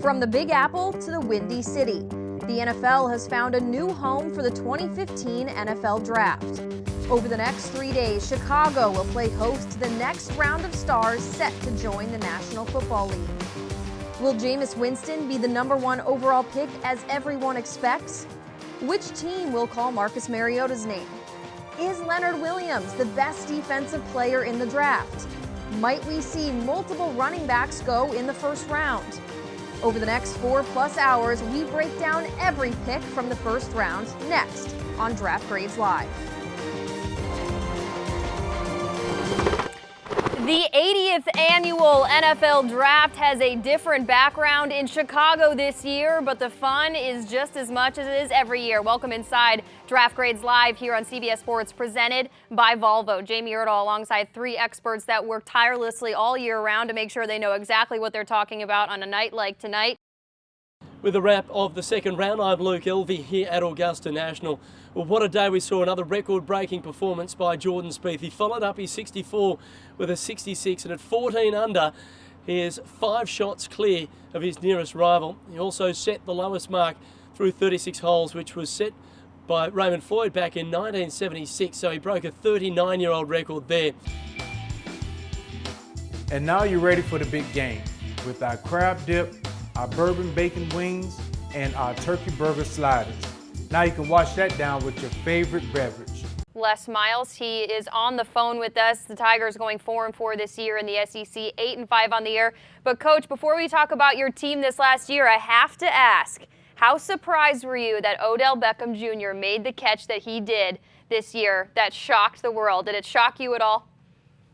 From the Big Apple to the Windy City, the NFL has found a new home for the 2015 NFL Draft. Over the next 3 days, Chicago will play host to the next round of stars set to join the National Football League. Will Jameis Winston be the #1 overall pick as everyone expects? Which team will call Marcus Mariota's name? Is Leonard Williams the best defensive player in the draft? Might we see multiple running backs go in the first round? Over the next 4+ hours, we break down every pick from the first round next on Draft Grades Live. The 80th annual NFL Draft has a different background in Chicago this year, but the fun is just as much as it is every year. Welcome inside Draft Grades Live here on CBS Sports, presented by Volvo. Jamie Erdahl alongside 3 experts that work tirelessly all year round to make sure they know exactly what they're talking about on a night like tonight. With a wrap of the second round, I'm Luke Elvey here at Augusta National. Well, what a day we saw. Another record-breaking performance by Jordan Spieth. He followed up his 64 with a 66, and at 14 under, he is 5 shots clear of his nearest rival. He also set the lowest mark through 36 holes, which was set by Raymond Floyd back in 1976, so he broke a 39-year-old record there. And now you're ready for the big game with our crab dip, our bourbon bacon wings, and our turkey burger sliders. Now you can wash that down with your favorite beverage. Les Miles, he is on the phone with us. The Tigers going 4-4 this year in the SEC, 8-5 on the year. But Coach, before we talk about your team this last year, I have to ask, how surprised were you that Odell Beckham Jr. made the catch that he did this year that shocked the world? Did it shock you at all?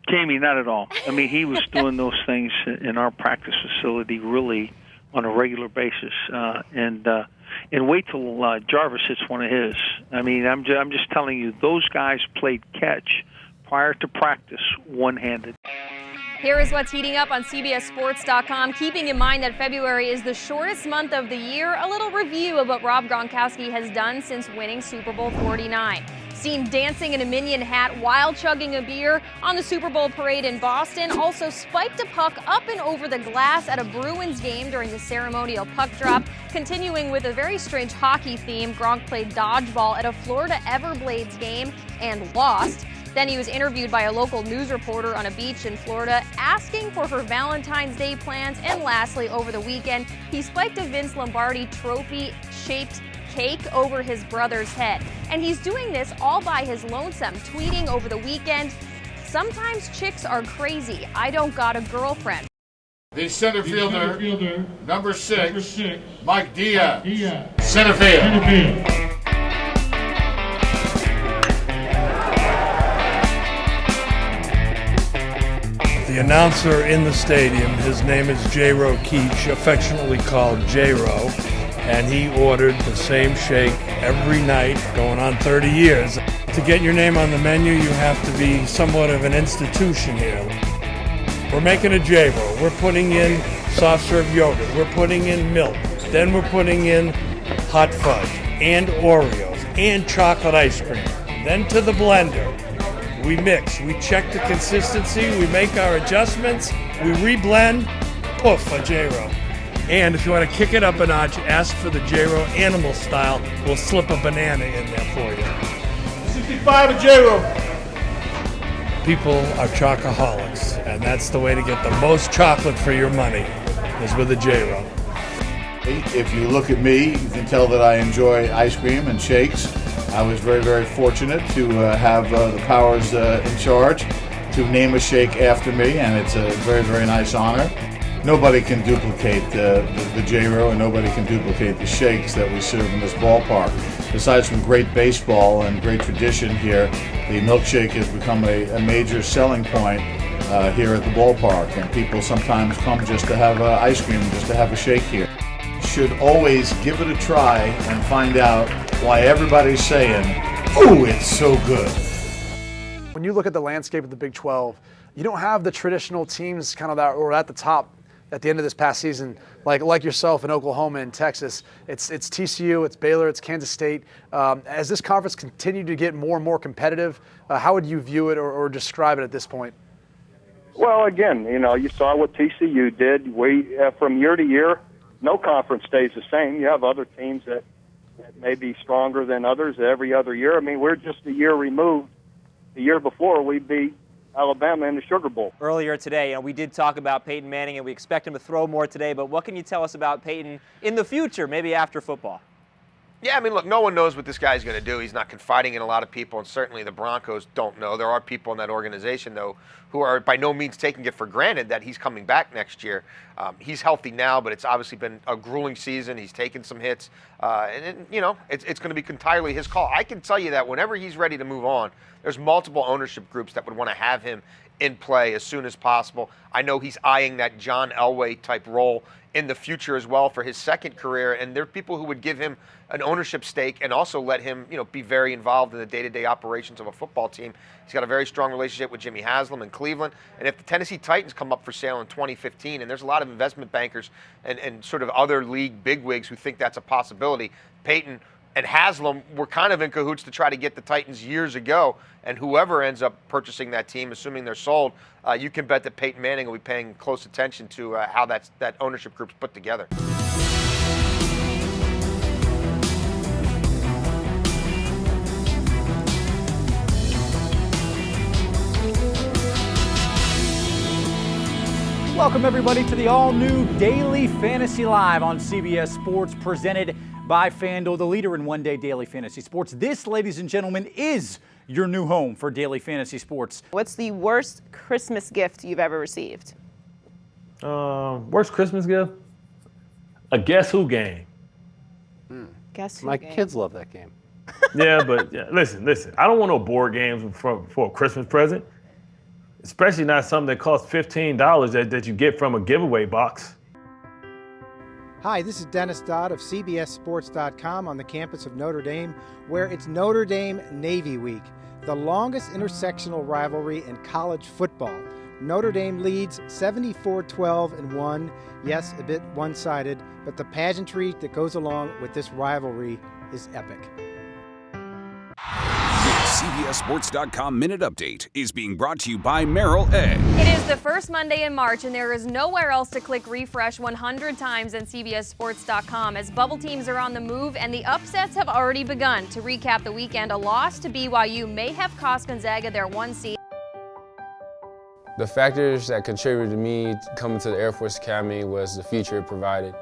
Jamie, not at all. I mean, he was doing those things in our practice facility really on a regular basis, and wait till Jarvis hits one of his. I mean, I'm just telling you, those guys played catch prior to practice one-handed. Here is what's heating up on CBSSports.com. Keeping in mind that February is the shortest month of the year, a little review of what Rob Gronkowski has done since winning Super Bowl 49. Seen dancing in a Minion hat while chugging a beer on the Super Bowl parade in Boston. Also spiked a puck up and over the glass at a Bruins game during the ceremonial puck drop. Continuing with a very strange hockey theme, Gronk played dodgeball at a Florida Everblades game and lost. Then he was interviewed by a local news reporter on a beach in Florida, asking for her Valentine's Day plans. And lastly, over the weekend, he spiked a Vince Lombardi trophy-shaped cake over his brother's head. And he's doing this all by his lonesome, tweeting over the weekend, "Sometimes chicks are crazy. I don't got a girlfriend." The center fielder, number 6, Mike Diaz. Center field. The announcer in the stadium, his name is J-Ro Keach, affectionately called J-Ro, and he ordered the same shake every night, going on 30 years. To get your name on the menu, you have to be somewhat of an institution here. We're making a J-Ro. We're putting in soft serve yogurt. We're putting in milk. Then we're putting in hot fudge and Oreos and chocolate ice cream. Then to the blender. We mix, we check the consistency, we make our adjustments, we reblend, poof, a J-Ro. And if you want to kick it up a notch, ask for the J-Ro animal style. We'll slip a banana in there for you. 65 a J-Ro. People are chocoholics, and that's the way to get the most chocolate for your money, is with a J-Ro. If you look at me, you can tell that I enjoy ice cream and shakes. I was very, very fortunate to have the powers in charge to name a shake after me, and it's a very, very nice honor. Nobody can duplicate the J-Ro, and nobody can duplicate the shakes that we serve in this ballpark. Besides from great baseball and great tradition here, the milkshake has become a major selling point here at the ballpark, and people sometimes come just to have ice cream, just to have a shake here. Should always give it a try and find out why everybody's saying, "Oh, it's so good." When you look at the landscape of the Big 12, you don't have the traditional teams kind of that were at the top at the end of this past season, like yourself in Oklahoma and Texas. It's TCU, it's Baylor, it's Kansas State. As this conference continued to get more and more competitive, how would you view it or describe it at this point? Well, again, you saw what TCU did. From year to year, no conference stays the same. You have other teams that may be stronger than others every other year. I mean, we're just a year removed. The year before, we beat Alabama in the Sugar Bowl. Earlier today, we did talk about Peyton Manning, and we expect him to throw more today, but what can you tell us about Peyton in the future, maybe after football? Yeah, I mean, look, no one knows what this guy's going to do. He's not confiding in a lot of people, and certainly the Broncos don't know. There are people in that organization, though, who are by no means taking it for granted that he's coming back next year. He's healthy now, but it's obviously been a grueling season. He's taken some hits, and it's going to be entirely his call. I can tell you that whenever he's ready to move on, there's multiple ownership groups that would want to have him in play as soon as possible. I know he's eyeing that John Elway type role in the future as well for his second career, and there are people who would give him an ownership stake and also let him, be very involved in the day-to-day operations of a football team. He's got a very strong relationship with Jimmy Haslam in Cleveland, and if the Tennessee Titans come up for sale in 2015, and there's a lot of investment bankers and sort of other league bigwigs who think that's a possibility, Peyton and Haslam were kind of in cahoots to try to get the Titans years ago, and whoever ends up purchasing that team, assuming they're sold, you can bet that Peyton Manning will be paying close attention to how that ownership group's put together. Welcome, everybody, to the all-new Daily Fantasy Live on CBS Sports, presented by FanDuel, the leader in one-day daily fantasy sports. This, ladies and gentlemen, is your new home for daily fantasy sports. What's the worst Christmas gift you've ever received? Worst Christmas gift? A Guess Who game. Guess Who My game? kids love that game. Yeah, but listen. I don't want no board games for a Christmas present. Especially not something that costs $15 that you get from a giveaway box. Hi, this is Dennis Dodd of CBSSports.com on the campus of Notre Dame, where it's Notre Dame Navy Week, the longest intersectional rivalry in college football. Notre Dame leads 74-12-1. Yes, a bit one-sided, but the pageantry that goes along with this rivalry is epic. CBSSports.com Minute Update is being brought to you by Merrill Edge. It is the first Monday in March, and there is nowhere else to click refresh 100 times than CBSSports.com as bubble teams are on the move and the upsets have already begun. To recap the weekend, a loss to BYU may have cost Gonzaga their 1 seed. The factors that contributed to me coming to the Air Force Academy was the future it provided.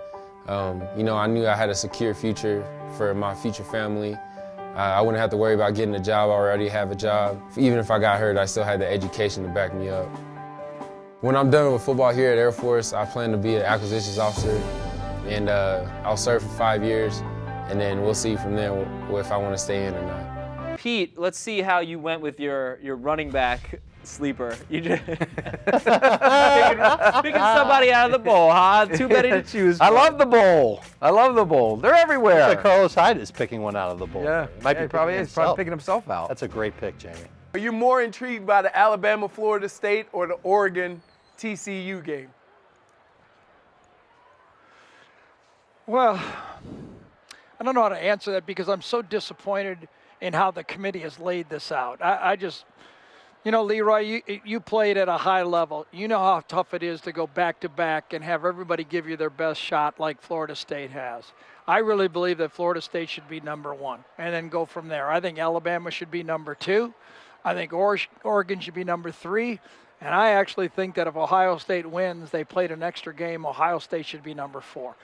I knew I had a secure future for my future family. I wouldn't have to worry about getting a job. I already have a job. Even if I got hurt, I still had the education to back me up. When I'm done with football here at Air Force, I plan to be an acquisitions officer, and I'll serve for 5 years, and then we'll see from there if I want to stay in or not. Pete, let's see how you went with your running back sleeper. You just picking somebody out of the bowl, huh? Too many to choose from. I love the bowl. They're everywhere. Looks like Carlos Hyde is picking one out of the bowl. Yeah, He probably is. Probably picking himself out. That's a great pick, Jamie. Are you more intrigued by the Alabama-Florida State or the Oregon-TCU game? Well, I don't know how to answer that because I'm so disappointed in how the committee has laid this out. I just, Leroy, you played at a high level. You know how tough it is to go back-to-back and have everybody give you their best shot like Florida State has. I really believe that Florida State should be number 1 and then go from there. I think Alabama should be number 2. I think Oregon should be number 3. And I actually think that if Ohio State wins, they played an extra game, Ohio State should be number 4.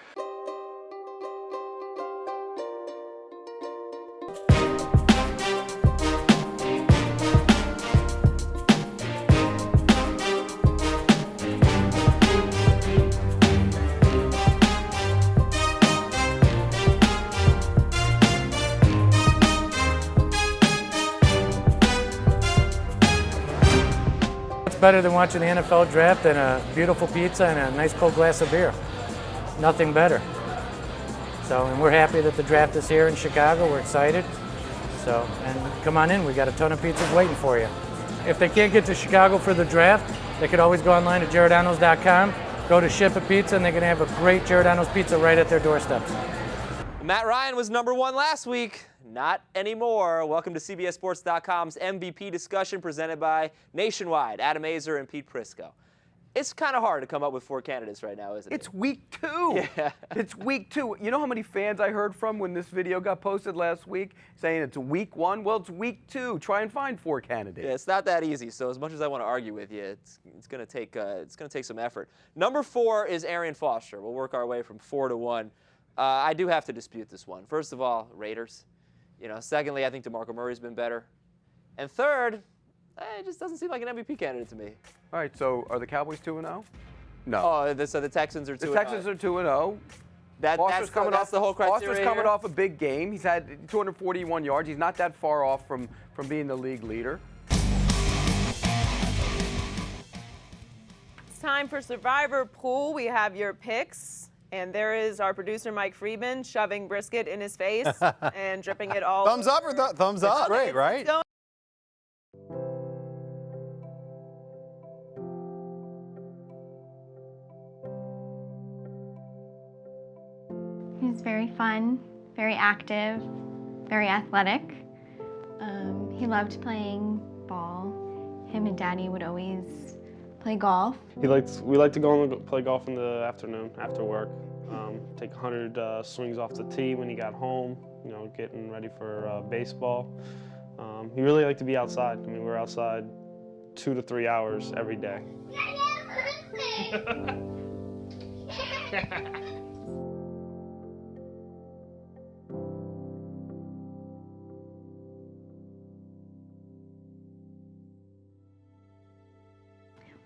Better than watching the NFL draft and a beautiful pizza and a nice cold glass of beer. Nothing better. And we're happy that the draft is here in Chicago. We're excited. And come on in. We got a ton of pizzas waiting for you. If they can't get to Chicago for the draft, they could always go online to jaredanos.com, go to Ship a Pizza, and they can have a great Jaredanos pizza right at their doorsteps. Matt Ryan was number 1 last week. Not anymore. Welcome to CBSSports.com's MVP discussion presented by Nationwide, Adam Azer and Pete Prisco. It's kind of hard to come up with 4 candidates right now, isn't it? It's week 2. Yeah. It's week 2. You know how many fans I heard from when this video got posted last week saying it's week 1? Well, it's week 2. Try and find 4 candidates. Yeah, it's not that easy. So as much as I want to argue with you, it's going to take some effort. Number 4 is Arian Foster. We'll work our way from 4 to 1. I do have to dispute this one. First of all, Raiders. Secondly, I think DeMarco Murray's been better. And third, it just doesn't seem like an MVP candidate to me. All right, so are the Cowboys 2-0? No. Oh, so the Texans are 2-0. The Texans are 2-0. That's the whole criteria. Foster's coming off a big game. He's had 241 yards. He's not that far off from being the league leader. It's time for Survivor Pool. We have your picks. And there is our producer, Mike Freedman, shoving brisket in his face and dripping it all Thumbs up or thumbs up? Great, right? He was very fun, very active, very athletic. He loved playing ball. Him and Daddy would always play golf. We like to go and play golf in the afternoon after work. Take 100 swings off the tee when he got home, getting ready for baseball. He really liked to be outside. I mean, we're outside 2 to 3 hours every day.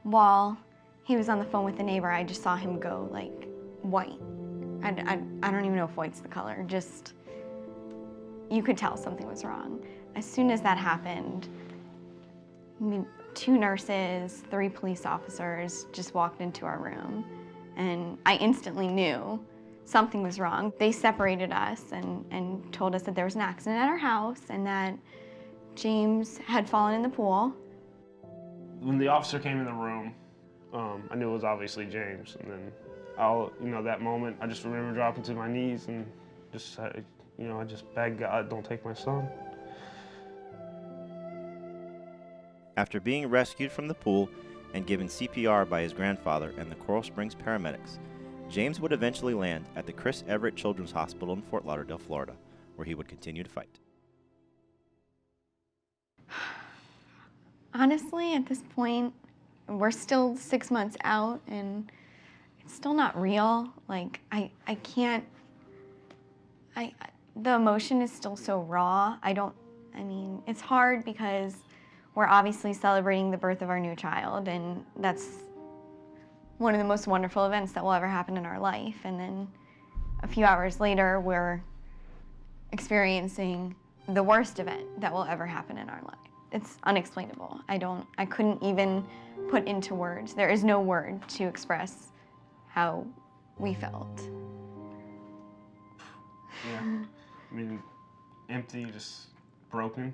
While he was on the phone with the neighbor, I just saw him go like white. I don't even know if white's the color, just you could tell something was wrong. As soon as that happened, 2 nurses, 3 police officers just walked into our room, and I instantly knew something was wrong. They separated us and told us that there was an accident at our house and that James had fallen in the pool. When the officer came in the room, I knew it was obviously James, and then that moment, I just remember dropping to my knees and just, I just begged God, don't take my son. After being rescued from the pool and given CPR by his grandfather and the Coral Springs paramedics, James would eventually land at the Chris Everett Children's Hospital in Fort Lauderdale, Florida, where he would continue to fight. Honestly, at this point, we're still 6 months out and it's still not real. Like, the emotion is still so raw. It's hard because we're obviously celebrating the birth of our new child, and that's one of the most wonderful events that will ever happen in our life. And then a few hours later, we're experiencing the worst event that will ever happen in our life. It's unexplainable. I couldn't even put into words. There is no word to express how we felt. Yeah, empty, just broken.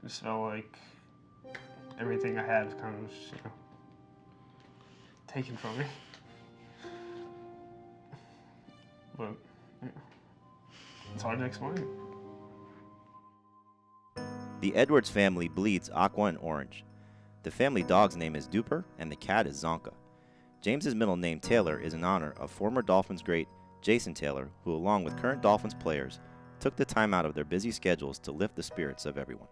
Just felt like everything I had was kind of just, taken from me. But it's hard to explain. The Edwards family bleeds aqua and orange. The family dog's name is Duper, and the cat is Zonka. James's middle name, Taylor, is in honor of former Dolphins great Jason Taylor, who, along with current Dolphins players, took the time out of their busy schedules to lift the spirits of everyone.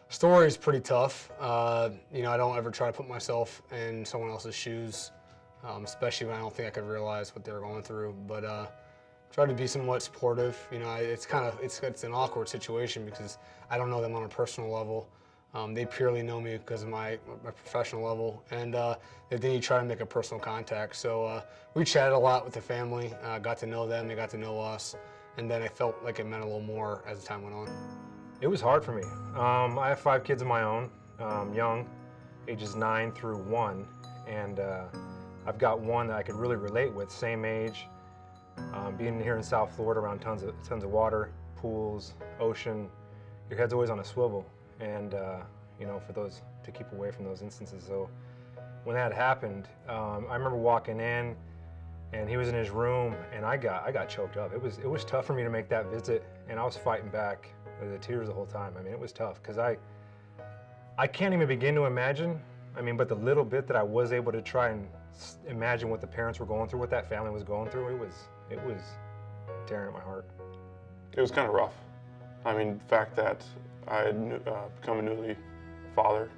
Story is pretty tough. I don't ever try to put myself in someone else's shoes, especially when I don't think I could realize what they were going through. But try to be somewhat supportive. It's an awkward situation because I don't know them on a personal level. They purely know me because of my professional level, and then you try to make a personal contact. So we chatted a lot with the family, got to know them, they got to know us, and then I felt like it meant a little more as the time went on. It was hard for me. I have 5 kids of my own, young, ages 9 through 1, and I've got one that I could really relate with, same age, being here in South Florida around tons of water, pools, ocean, your head's always on a swivel. And for those to keep away from those instances. So when that happened, I remember walking in, and he was in his room, and I got choked up. It was tough for me to make that visit, and I was fighting back the tears the whole time. It was tough because I can't even begin to imagine. I mean, but the little bit that I was able to try and imagine what the parents were going through, what that family was going through, it was tearing at my heart. It was kind of rough. I mean, the fact that I had become a newly father,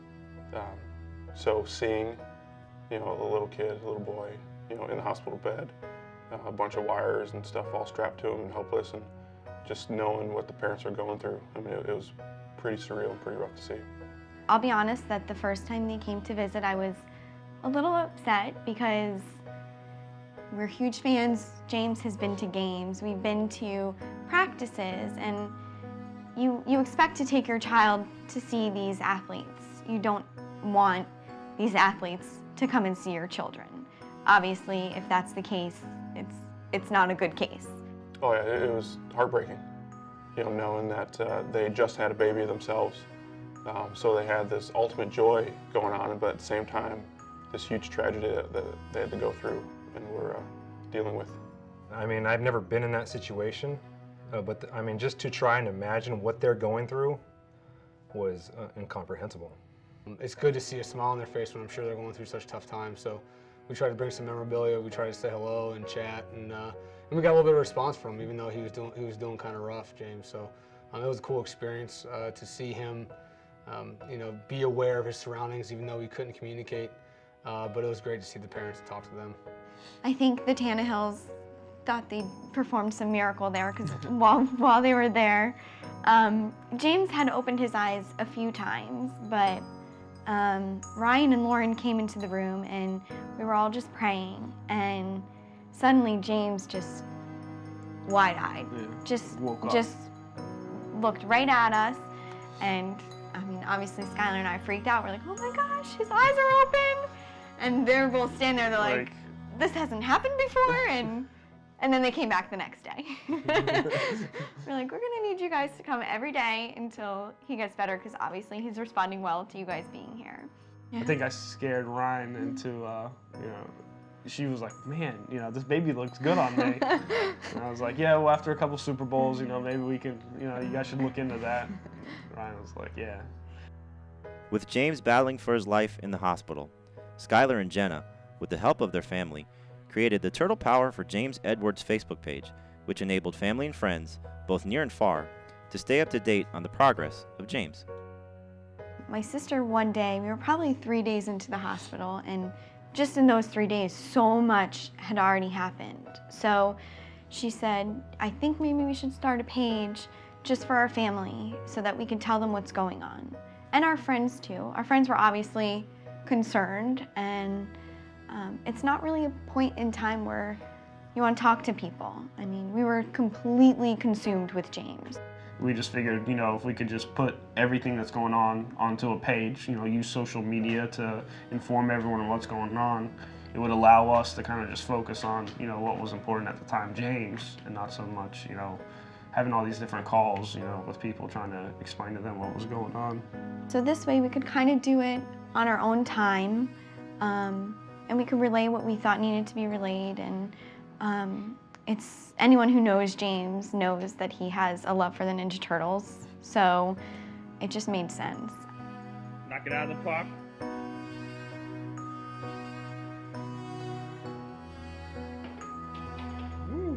so seeing, you know, a little kid, a little boy, you know, in the hospital bed, a bunch of wires and stuff all strapped to him and helpless, and just knowing what the parents are going through. I mean, it was pretty surreal and pretty rough to see. I'll be honest that the first time they came to visit, I was a little upset because we're huge fans. James has been to games, we've been to practices, and you expect to take your child to see these athletes. You don't want these athletes to come and see your children. Obviously, if that's the case, it's not a good case. Oh yeah, it was heartbreaking. You know, knowing that they just had a baby themselves. So they had this ultimate joy going on, but at the same time, this huge tragedy that they had to go through and were dealing with. I mean, I've never been in that situation, but I mean, just to try and imagine what they're going through was incomprehensible. It's good to see a smile on their face when I'm sure they're going through such tough times. So we tried to bring some memorabilia. We tried to say hello and chat, and we got a little bit of response from him, even though he was doing kind of rough, James. So it was a cool experience to see him, you know, be aware of his surroundings, even though we couldn't communicate. But it was great to see the parents and talk to them. I think the Tannehills thought they performed some miracle there because while they were there, James had opened his eyes a few times, but Ryan and Lauren came into the room and we were all just praying, and suddenly James just wide-eyed, just looked right at us, and I mean, obviously Skylar and I freaked out. We're like, oh my gosh, his eyes are open, and they're both standing there. They're like, this hasn't happened before, and then they came back the next day. We're like, we're gonna need you guys to come every day until he gets better, because obviously he's responding well to you guys being here. I think I scared Ryan into, you know, she was like, man, you know, this baby looks good on me. And I was like, yeah, well, after a couple Super Bowls, you know, maybe we can, you know, you guys should look into that. Ryan was like, yeah. With James battling for his life in the hospital, Skylar and Jenna, with the help of their family, created the Turtle Power for James Edwards Facebook page, which enabled family and friends, both near and far, to stay up to date on the progress of James. My sister, one day, we were probably 3 days into the hospital, and just in those 3 days, so much had already happened. So she said, I think maybe we should start a page just for our family so that we can tell them what's going on. And our friends too. Our friends were obviously concerned, and it's not really a point in time where you want to talk to people. I mean, we were completely consumed with James. We just figured, you know, if we could just put everything that's going on onto a page, you know, use social media to inform everyone of what's going on, it would allow us to kind of just focus on, you know, what was important at the time, James, and not so much, you know, having all these different calls, you know, with people trying to explain to them what was going on. So this way we could kind of do it on our own time, and we could relay what we thought needed to be relayed, and it's anyone who knows James knows that he has a love for the Ninja Turtles, so it just made sense. Knock it out of the park. Ooh.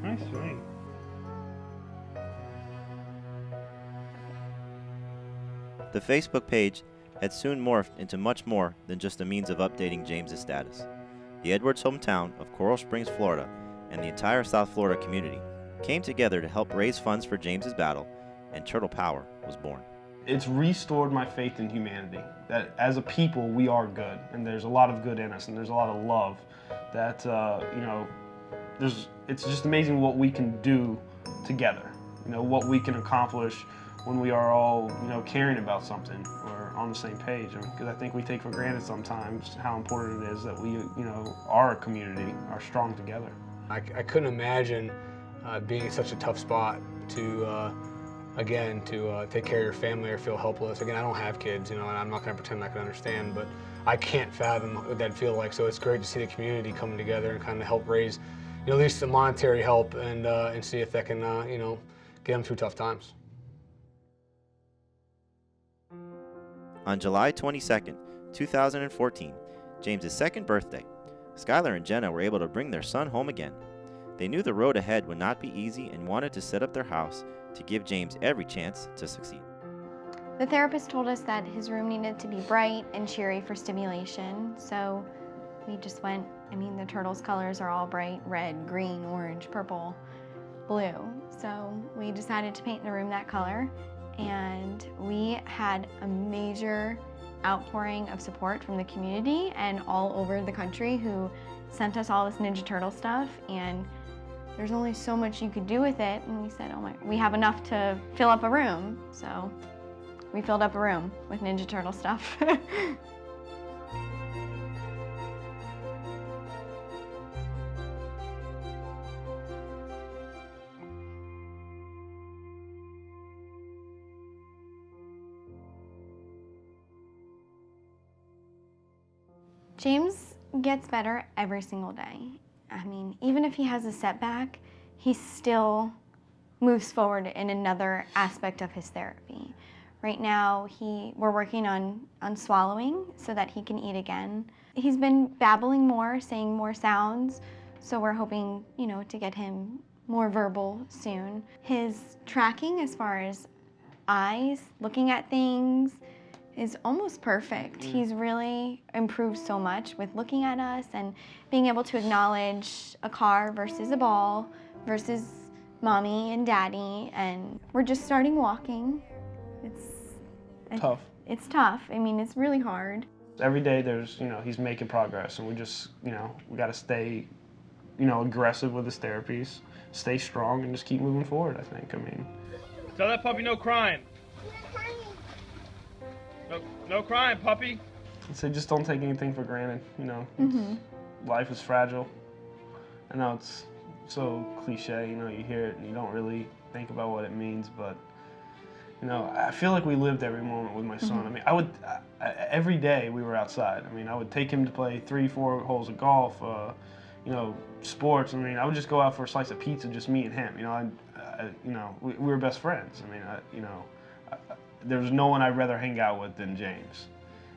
Nice swing. The Facebook page had soon morphed into much more than just a means of updating James's status. The Edwards hometown of Coral Springs, Florida, and the entire South Florida community came together to help raise funds for James's battle, and Turtle Power was born. It's restored my faith in humanity, that as a people we are good, and there's a lot of good in us, and there's a lot of love that, you know, it's just amazing what we can do together, you know, what we can accomplish when we are all, you know, caring about something or on the same page. I mean, because I think we take for granted sometimes how important it is that we, you know, are a community, are strong together. I couldn't imagine being in such a tough spot to, again, to take care of your family or feel helpless. Again, I don't have kids, you know, and I'm not going to pretend I can understand, but I can't fathom what that'd feel like. So it's great to see the community coming together and kind of help raise, you know, at least the monetary help, and see if that can, you know, get them through tough times. On July 22nd, 2014, James's second birthday, Skylar and Jenna were able to bring their son home again. They knew the road ahead would not be easy and wanted to set up their house to give James every chance to succeed. The therapist told us that his room needed to be bright and cheery for stimulation, so we just went, the turtles' colors are all bright: red, green, orange, purple, blue. So we decided to paint the room that color, and we had a major outpouring of support from the community and all over the country who sent us all this Ninja Turtle stuff, and there's only so much you could do with it, and we said, we have enough to fill up a room, so we filled up a room with Ninja Turtle stuff. James gets better every single day. Even if he has a setback, he still moves forward in another aspect of his therapy. Right now, we're working on swallowing so that he can eat again. He's been babbling more, saying more sounds, so we're hoping, to get him more verbal soon. His tracking as far as eyes, looking at things, is almost perfect. He's really improved so much with looking at us and being able to acknowledge a car versus a ball versus mommy and daddy, and we're just starting walking. It's tough. It's tough. It's really hard. Every day there's, he's making progress, and we just, we got to stay, aggressive with his therapies, stay strong, and just keep moving forward, I think. Tell that puppy no crying. No crying, puppy. So just don't take anything for granted, Life is fragile. I know it's so cliche, you hear it and you don't really think about what it means, but, I feel like we lived every moment with my son. Every day we were outside. I would take him to play 3-4 holes of golf, sports. I would just go out for a slice of pizza, just me and him. We were best friends. There was no one I'd rather hang out with than James.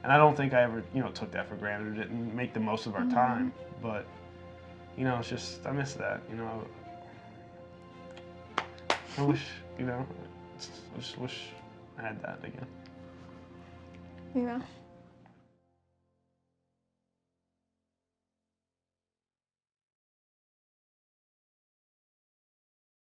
And I don't think I ever, took that for granted or didn't make the most of our time. But, it's just, I miss that, I wish, I just wish I had that again. Yeah.